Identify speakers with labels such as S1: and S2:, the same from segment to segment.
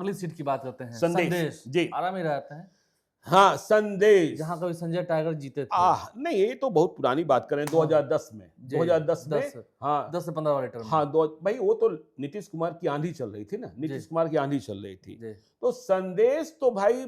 S1: अगली सीट की बात करते हैं।
S2: संदेश जी,
S1: आरा में रहते हैं।
S2: हाँ संदेश,
S1: जहां कभी संजय टाइगर जीते थे।
S2: नहीं ये तो बहुत पुरानी बात करें, 2010 में, 2010 में, हाँ
S1: 10 से 15 वाले टर्म।
S2: हाँ भाई वो तो नीतीश कुमार की आंधी चल रही थी ना, नीतीश कुमार की आंधी चल रही थी। तो संदेश तो भाई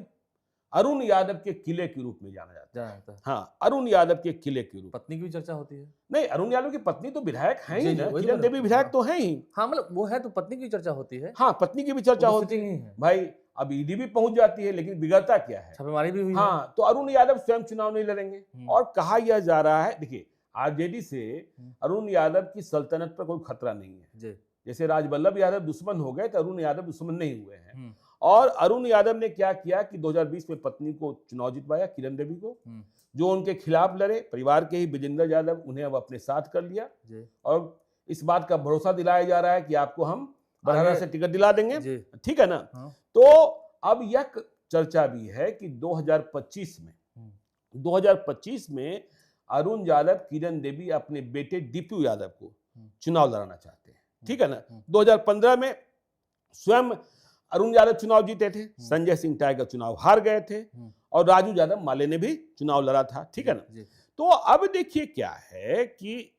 S2: अरुण यादव के किले के रूप में जाना जाता है। हाँ, अरुण यादव के किले के रूप।
S1: पत्नी की भी चर्चा होती है।
S2: नहीं, अरुण यादव की पत्नी तो विधायक है ही ना, किरण देवी विधायक तो है ही।
S1: हाँ मतलब वो है तो पत्नी की चर्चा होती है।
S2: हाँ, पत्नी की भी चर्चा होती है भाई। अब ईडी भी पहुंच जाती है, लेकिन बिगड़ता क्या है,
S1: छापेमारी भी हुई।
S2: हाँ, तो अरुण यादव स्वयं चुनाव नहीं लड़ेंगे। और कहा यह जा रहा है, देखिए आरजेडी से अरुण यादव की सल्तनत पर कोई खतरा नहीं है। जैसे राजवल्लभ यादव दुश्मन हो गए तो अरुण यादव दुश्मन नहीं हुए हैं। और अरुण यादव ने क्या किया कि 2020 में पत्नी को चुनाव जितवाया, किरण देवी को, जो उनके खिलाफ लड़े, परिवार के ही विजेंद्र यादव, उन्हें अब अपने साथ कर लिया। और इस बात का भरोसा दिलाया जा रहा है कि आपको हम बरहरा से टिकट दिला देंगे, ठीक है ना। तो अब यह चर्चा भी है कि 2025 में अरुण यादव, किरण देवी अपने बेटे दीपू यादव को चुनाव लड़ाना चाहते हैं, ठीक है ना। 2015 में स्वयं अरुण यादव चुनाव जीते थे, संजय सिंह टाइगर चुनाव हार गए थे, और राजू यादव माले ने भी चुनाव लड़ा था, ठीक है ना। तो अब देखिए क्या है कि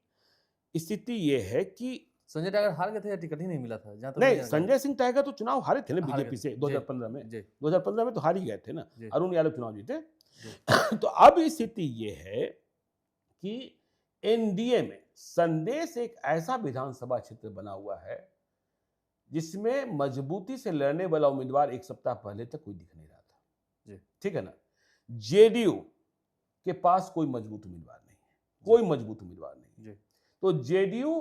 S2: स्थिति ये है कि
S1: संजय टाइगर हार गए थे या टिकट ही नहीं मिला था?
S2: नहीं, संजय सिंह टाइगर तो चुनाव हारे थे ना बीजेपी से 2015 में। 2015 में तो हार ही गए थे ना, अरुण यादव चुनाव जीते। तो अब स्थिति ये है कि एनडीए में संदेश एक ऐसा विधानसभा क्षेत्र बना हुआ है जिसमें मजबूती से लड़ने वाला उम्मीदवार एक सप्ताह पहले तक कोई दिख नहीं रहा था, ठीक है ना। जेडीयू के पास कोई मजबूत उम्मीदवार नहीं है, कोई मजबूत उम्मीदवार नहीं। तो जेडीयू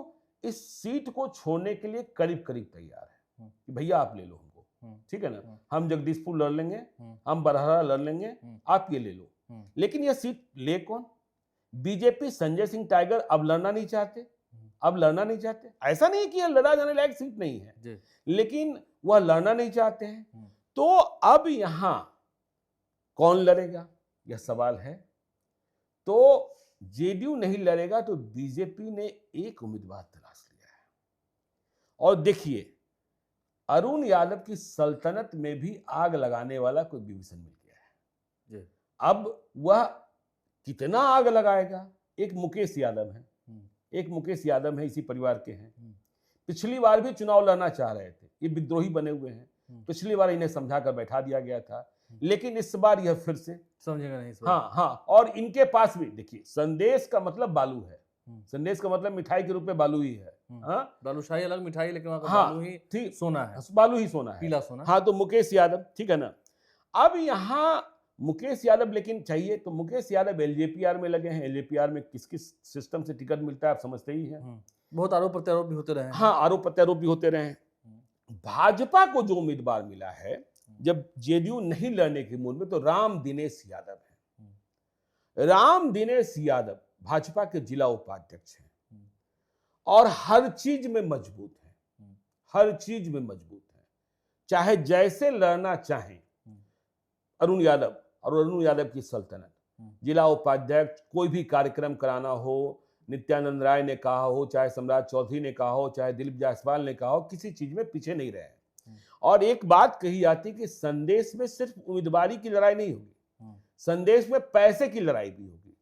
S2: इस सीट को छोड़ने के लिए करीब करीब तैयार है कि भैया आप ले लो हमको, ठीक है ना, हम जगदीशपुर लड़ लेंगे, हम बरहरा लड़ लेंगे, आप ये ले लो। लेकिन यह सीट ले कौन? बीजेपी संजय सिंह टाइगर अब लड़ना नहीं चाहते, अब लड़ना नहीं चाहते। ऐसा नहीं कि यह लड़ा जाने लायक सीट नहीं है, लेकिन वह लड़ना नहीं चाहते हैं। तो अब यहां कौन लड़ेगा, यह सवाल है। तो जेडीयू नहीं लड़ेगा तो बीजेपी ने एक उम्मीदवार तलाश लिया है। और देखिए, अरुण यादव की सल्तनत में भी आग लगाने वाला कोई विभीषण मिल गया है। अब वह कितना आग लगाएगा? एक मुकेश यादव है, एक मुकेश यादव है, इसी परिवार के हैं। पिछली बार भी चुनाव लड़ना चाह रहे थे, ये विद्रोही बने हुए हैं। पिछली बार इन्हें समझा कर बैठा दिया गया था, लेकिन इस बार यह फिर से
S1: समझेगा नहीं।
S2: हाँ, और इनके पास भी देखिए, संदेश का मतलब बालू है, संदेश का मतलब मिठाई के रूप में बालू ही है।
S1: बालूशाही अलग मिठाई, लेकिन वहां का बालू ही
S2: ठीक,
S1: सोना है,
S2: बालू ही सोना है,
S1: पीला सोना।
S2: हाँ, तो मुकेश यादव, ठीक है ना। अब यहाँ मुकेश यादव लेकिन चाहिए तो मुकेश यादव एलजेपीआर में लगे हैं। एलजेपीआर में किस किस सिस्टम से टिकट मिलता है आप समझते ही हैं।
S1: बहुत आरोप प्रत्यारोप भी होते रहे।
S2: हाँ, आरोप प्रत्यारोप भी होते रहे। भाजपा को जो उम्मीदवार मिला है, जब जेडीयू नहीं लड़ने के मूड में, तो राम दिनेश यादव है। राम दिनेश यादव भाजपा के जिला उपाध्यक्ष हैं और हर चीज में मजबूत है, हर चीज में मजबूत है। चाहे जैसे लड़ना चाहें अरुण यादव और अरुण यादव की सल्तनत, जिला उपाध्यक्ष, कोई भी कार्यक्रम कराना हो, नित्यानंद राय ने कहा हो, चाहे सम्राट चौधरी ने कहा हो, चाहे दिलीप जायसवाल ने कहा हो, किसी चीज में पीछे नहीं रहे। और एक बात कही जाती कि संदेश में सिर्फ उम्मीदवारी की लड़ाई नहीं होगी, संदेश में पैसे की लड़ाई भी होगी।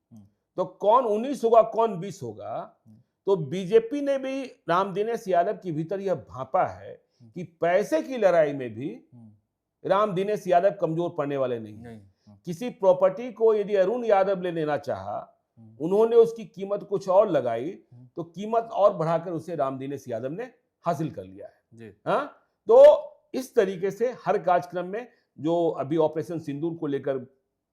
S2: तो कौन 19 होगा, कौन 20 होगा? तो बीजेपी ने भी राम दिनेश यादव के भीतर यह भांपा है कि पैसे की लड़ाई में भी राम दिनेश यादव कमजोर पड़ने वाले नहीं। किसी प्रॉपर्टी को यदि अरुण यादव ले लेना चाहा, उन्होंने उसकी कीमत कुछ और लगाई, तो कीमत और बढ़ाकर उसे राम दिनेश यादव ने हासिल कर लिया है। हाँ, तो इस तरीके से हर कार्यक्रम में, जो अभी ऑपरेशन सिंदूर को लेकर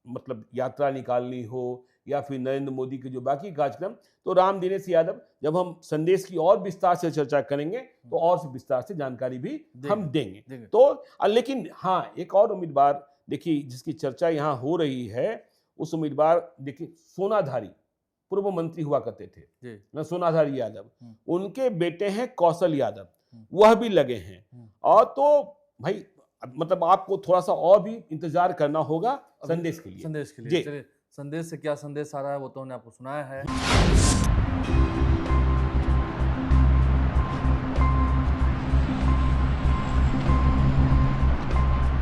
S2: मतलब यात्रा निकालनी हो, या फिर नरेंद्र मोदी के जो बाकी कार्यक्रम, तो राम दिनेश यादव, जब हम संदेश की और विस्तार से चर्चा करेंगे तो और विस्तार से जानकारी भी हम देंगे। तो लेकिन हाँ, एक और उम्मीदवार देखिए जिसकी चर्चा यहाँ हो रही है, उस उम्मीदवार देखिए सोनाधारी, पूर्व मंत्री हुआ करते थे ना, सोनाधारी यादव, उनके बेटे हैं कौशल यादव, वह भी लगे हैं। और तो भाई मतलब आपको थोड़ा सा और भी इंतजार करना होगा संदेश के लिए।
S1: संदेश के लिए चलिए, संदेश से क्या संदेश आ रहा है वो तो हमने आपको सुनाया है।